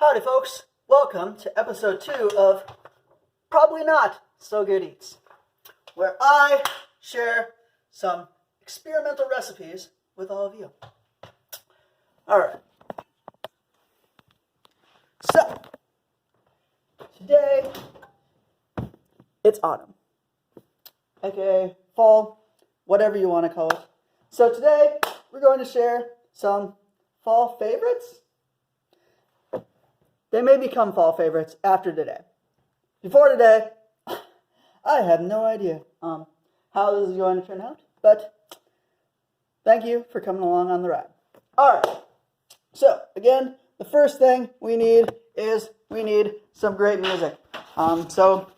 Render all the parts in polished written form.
Howdy folks, welcome to episode 2 of Probably Not So Good Eats, where I share some experimental recipes with all of you. Alright, so today it's autumn, aka fall, whatever you want to call it. So today we're going to share some fall favorites. They may become fall favorites after today. Before today, I have no idea how this is going to turn out, but thank you for coming along on the ride. Alright, so again, the first thing we need is some great music. So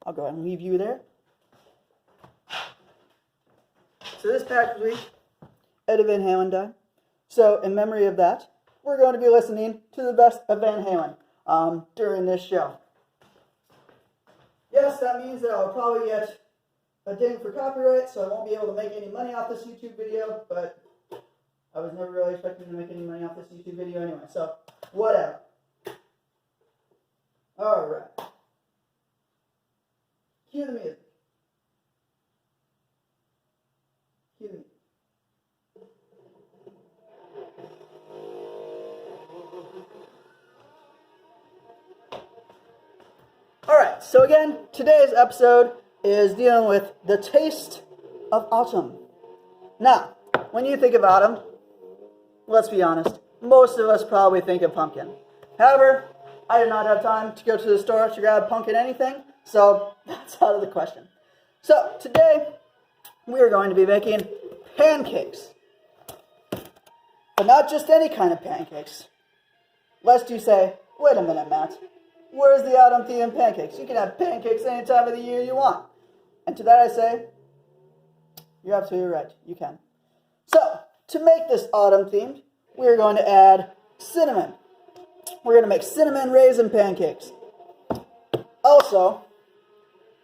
I'll go ahead and leave you there. So this past week, Eddie Van Halen died. So in memory of that, we're going to be listening to the best of Van Halen during this show. Yes, that means that I'll probably get a ding for copyright, so I won't be able to make any money off this YouTube video, but I was never really expecting to make any money off this YouTube video anyway, so whatever. Alright. Cue the music. Cue the music. Alright, so again, today's episode is dealing with the taste of autumn. Now, when you think of autumn, let's be honest, most of us probably think of pumpkin. However, I did not have time to go to the store to grab pumpkin anything, so that's out of the question. So, today, we are going to be making pancakes. But not just any kind of pancakes. Lest you say, wait a minute, Matt. Where's the autumn theme in pancakes? You can have pancakes any time of the year you want. And to that I say, you're absolutely right. You can. So, to make this autumn themed, we're going to add cinnamon. We're going to make cinnamon raisin pancakes. Also,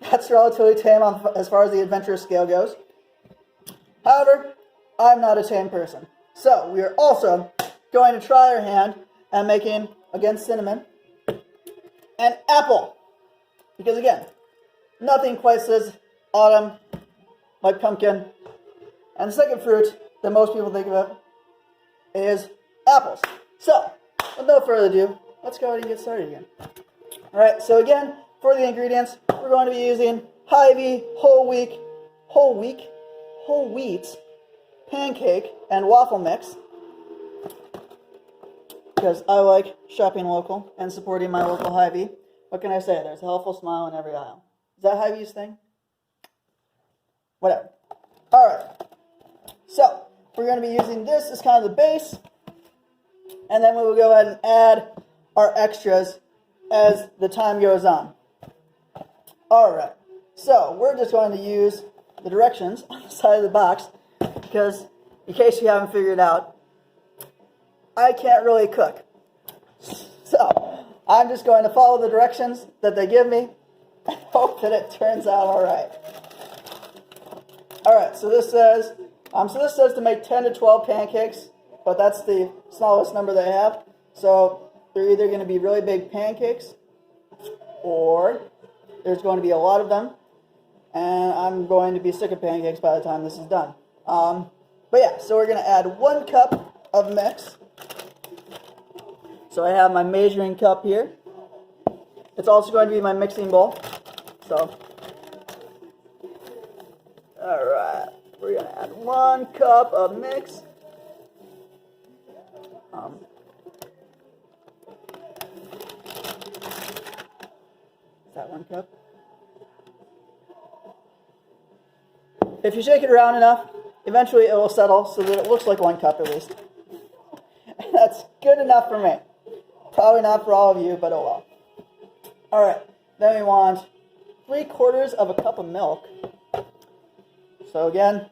that's relatively tame as far as the adventurous scale goes. However, I'm not a tame person. So, we are also going to try our hand at making, again, cinnamon, and apple. Because again, nothing quite says autumn like pumpkin. And the second fruit that most people think of is apples. So, with no further ado, let's go ahead and get started again. Alright, so again, for the ingredients, we're going to be using Hy-Vee whole wheat pancake and waffle mix. Because I like shopping local and supporting my local Hy-Vee. What can I say? There's a helpful smile in every aisle. Is that Hy-Vee's thing? Whatever. Alright. So, we're going to be using this as kind of the base. And then we will go ahead and add our extras as the time goes on. Alright. So, we're just going to use the directions on the side of the box. Because, in case you haven't figured out, I can't really cook. So, I'm just going to follow the directions that they give me and hope that it turns out alright. Alright, so this says to make 10 to 12 pancakes, but that's the smallest number they have. So, they're either going to be really big pancakes, or there's going to be a lot of them, and I'm going to be sick of pancakes by the time this is done. But yeah, so we're going to add 1 cup of mix. So I have my measuring cup here. It's also going to be my mixing bowl. So, alright, we're going to add 1 cup of mix. Is that 1 cup? If you shake it around enough, eventually it will settle so that it looks like 1 cup at least. And that's good enough for me. Probably not for all of you, but oh well. Alright, then we want 3/4 of a cup of milk. So again,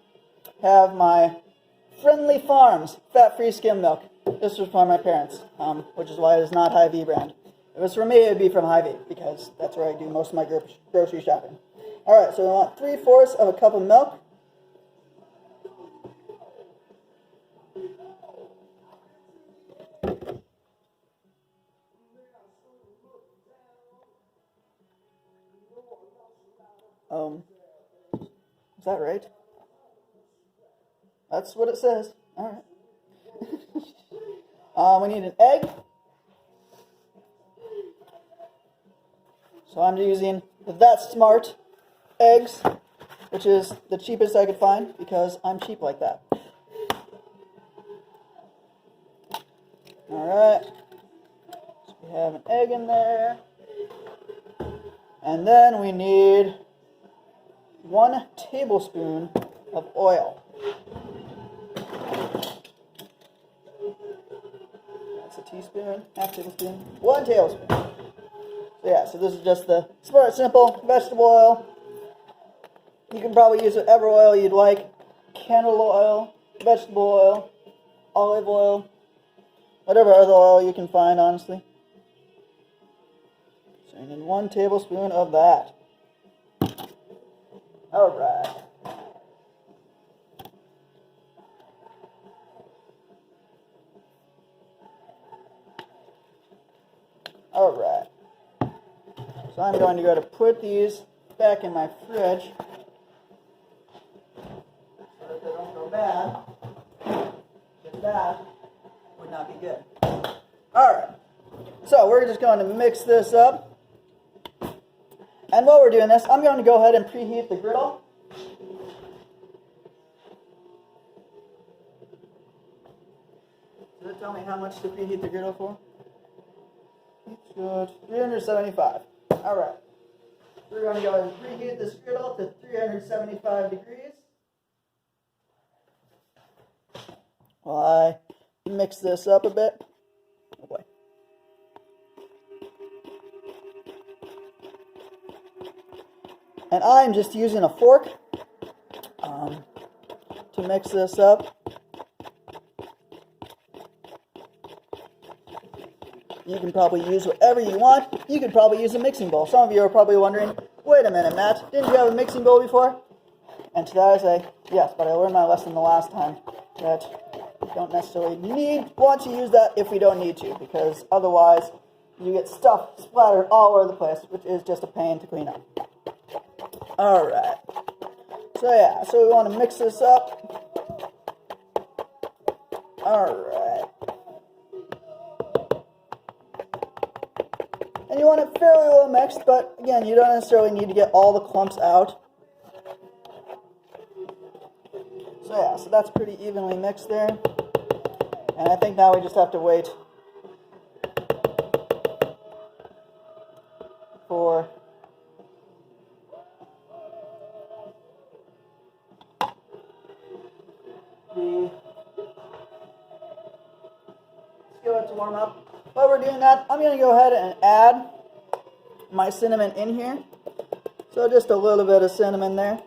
have my Friendly Farms fat-free skim milk. This was from my parents, which is why it is not Hy-Vee brand. If it was for me, it would be from Hy-Vee, because that's where I do most of my grocery shopping. Alright, so we want 3/4 of a cup of milk. Is that right? That's what it says. All right. We need an egg. So I'm using That's Smart eggs, which is the cheapest I could find because I'm cheap like that. Alright, so we have an egg in there, and then we need 1 tablespoon of oil. That's a teaspoon, half tablespoon, 1 tablespoon. So yeah, so this is just the Smart Simple vegetable oil. You can probably use whatever oil you'd like. Canola oil, vegetable oil, olive oil, whatever other oil you can find, honestly. So you need 1 tablespoon of that. Alright. Alright. So I'm going to go to put these back in my fridge so that they don't go bad. If that would not be good. Alright. So we're just going to mix this up. And while we're doing this, I'm going to go ahead and preheat the griddle. Does it tell me how much to preheat the griddle for? It's good. 375. Alright. We're going to go ahead and preheat this griddle to 375 degrees. While I mix this up a bit. Oh boy. And I'm just using a fork to mix this up. You can probably use whatever you want. You could probably use a mixing bowl. Some of you are probably wondering, wait a minute, Matt, didn't you have a mixing bowl before? And to that I say, yes, but I learned my lesson the last time that we don't necessarily want to use that if we don't need to, because otherwise you get stuff splattered all over the place, which is just a pain to clean up. Alright. So yeah, so we want to mix this up. Alright. And you want it fairly well mixed, but again, you don't necessarily need to get all the clumps out. So yeah, so that's pretty evenly mixed there. And I think now we just have to wait for the skillet to warm up. While we're doing that, I'm going to go ahead and add my cinnamon in here. So just a little bit of cinnamon there.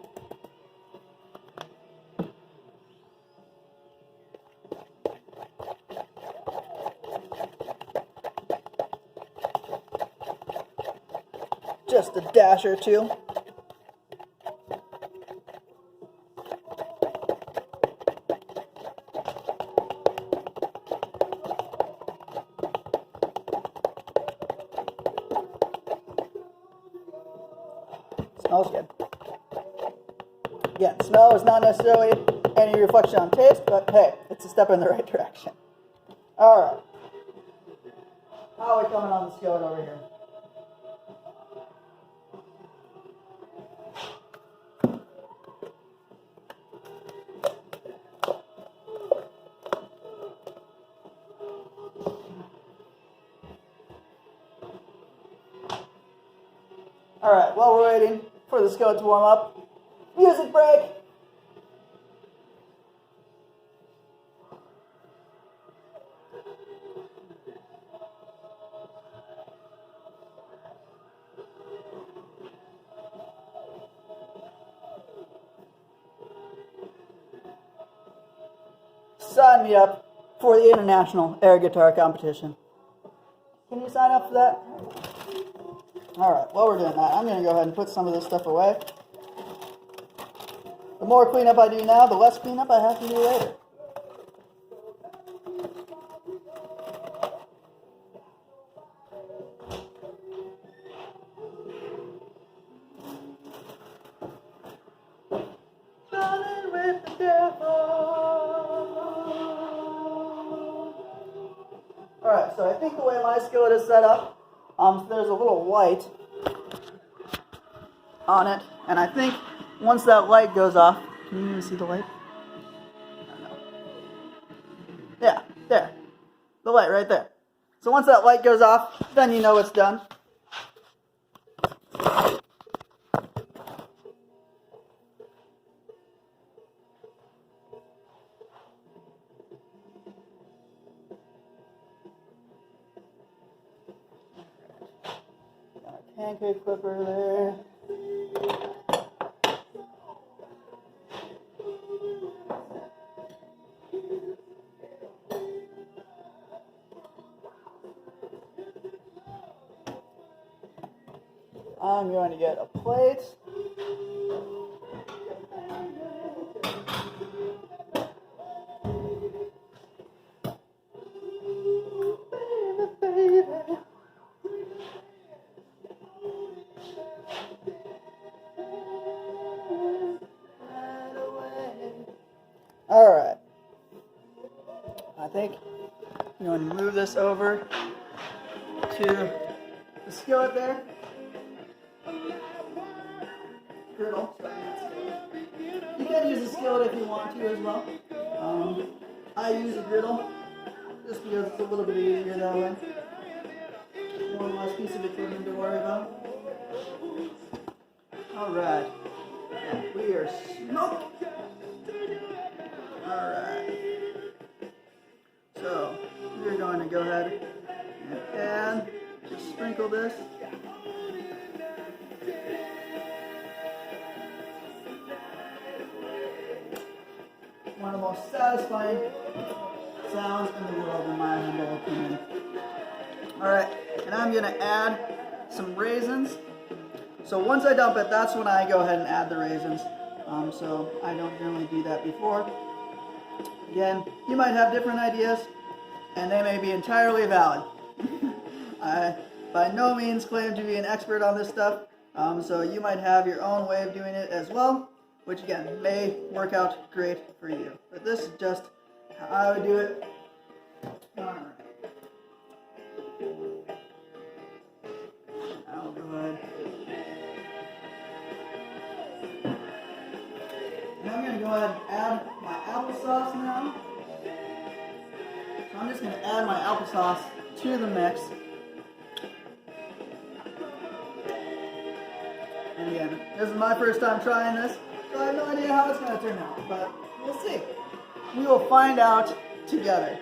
Just a dash or two. Smells good. Again, smell is not necessarily any reflection on taste, but hey, it's a step in the right direction. Alright. How are we coming on the skillet over here? Alright, while we're waiting for the skillet to warm up, music break! Sign me up for the International Air Guitar Competition. Can you sign up for that? Alright, while we're doing that, I'm going to go ahead and put some of this stuff away. The more cleanup I do now, the less cleanup I have to do later. Alright, so I think the way my skillet is set up, so there's a little light on it, and I think once that light goes off, can you even see the light? I don't know. Yeah, there. The light right there. So once that light goes off, then you know it's done. Got a pancake flipper there. I'm going to get a plate. Baby, baby. Alright. I think I'm going to move this over to the skillet there. Griddle. You can use a skillet if you want to as well. I use a griddle just because it's a little bit easier that way. One less piece of equipment to worry about. Alright. We are smoked. Alright. So, we're going to go ahead and add, just sprinkle this. One of the most satisfying sounds in the world, in my humble opinion. Alright, and I'm going to add some raisins. So once I dump it, that's when I go ahead and add the raisins. So I don't generally do that before. Again, you might have different ideas, and they may be entirely valid. I by no means claim to be an expert on this stuff, so you might have your own way of doing it as well, which again, may work out great for you. But this is just how I would do it. Alright. I'll go ahead. And I'm going to go ahead and add my applesauce now. So I'm just going to add my applesauce to the mix. And again, this is my first time trying this, so I have no idea how it's going to turn out, but we'll see. We will find out together.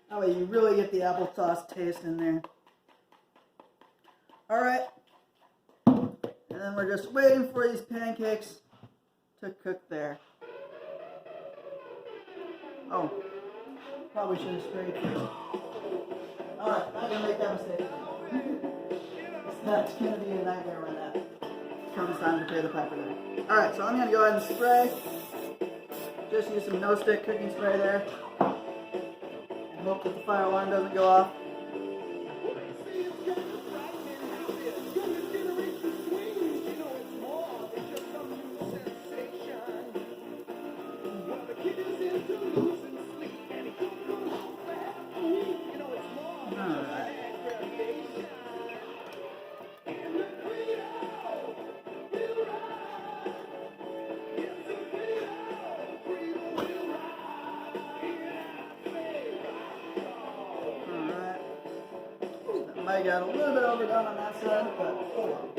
That way you really get the applesauce taste in there. Alright. And then we're just waiting for these pancakes to cook there. Oh, probably should have sprayed first. Alright, I'm going to make that mistake. That's going to be a nightmare when that comes time to pay the piper there. Alright, so I'm going to go ahead and spray. Just use some no-stick cooking spray there. And hope that the fire alarm doesn't go off. Might get a little bit overdone on that side, but hold on.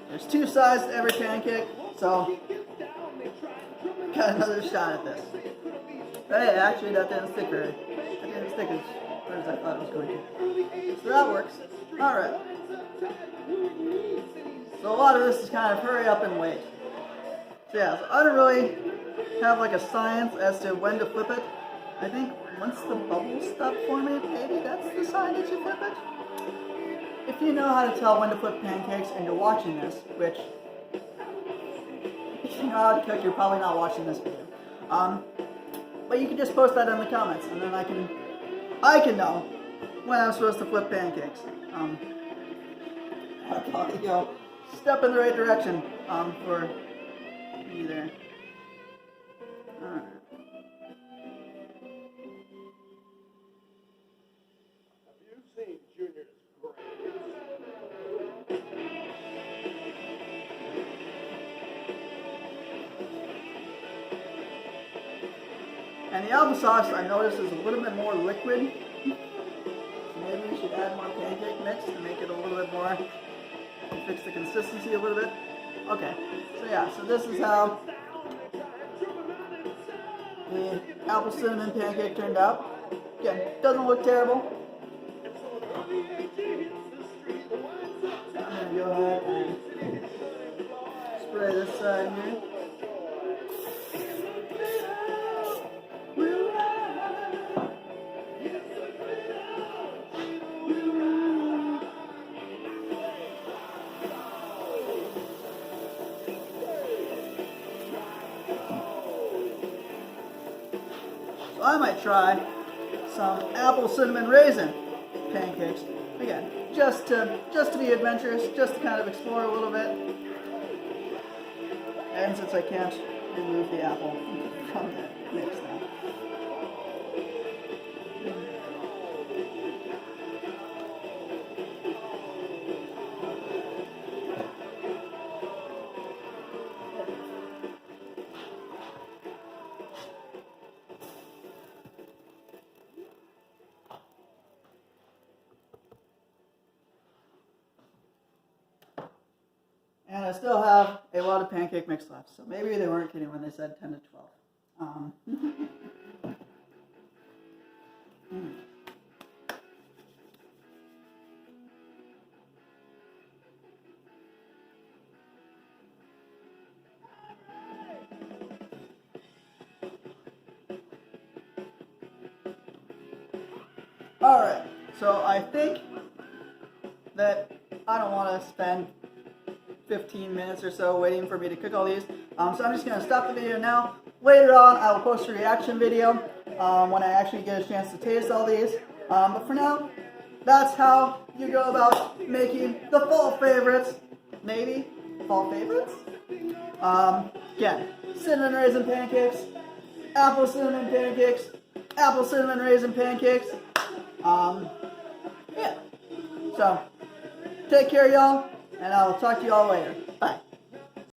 There's two sides to every pancake, so got another shot at this. But hey, actually that didn't stick very. That didn't stick as hard as I thought it was going to. So that works. Alright. So a lot of this is kind of hurry up and wait. So yeah, so I don't really have like a science as to when to flip it. I think once the bubbles stop forming, maybe that's the sign that you flip it. If you know how to tell when to flip pancakes and you're watching this, which, if you know how to cook, you're probably not watching this video. But you can just post that in the comments, and then I can know when I'm supposed to flip pancakes. I'll probably go step in the right direction for me there. Alright. Have you seen Junior's grades? And the applesauce, I noticed, is a little bit more liquid. So maybe we should add more pancake mix to make it a little bit more, fix the consistency a little bit. Okay, so yeah, so this is how the apple cinnamon pancake turned out. Again, doesn't look terrible. I'm gonna go ahead and spray this side here. So I might try some apple cinnamon raisin pancakes. Again, just to be adventurous, just to kind of explore a little bit. And since I can't remove the apple from the mix now. And I still have a lot of pancake mix left, so maybe they weren't kidding when they said 10 to 12. Alright, so I think that I don't want to spend 15 minutes or so waiting for me to cook all these. So I'm just going to stop the video now. Later on, I will post a reaction video when I actually get a chance to taste all these. But for now, that's how you go about making the fall favorites. Maybe fall favorites? Again, cinnamon raisin pancakes, apple cinnamon pancakes, apple cinnamon raisin pancakes. Yeah. So, take care, y'all. And I will talk to you all later. Bye.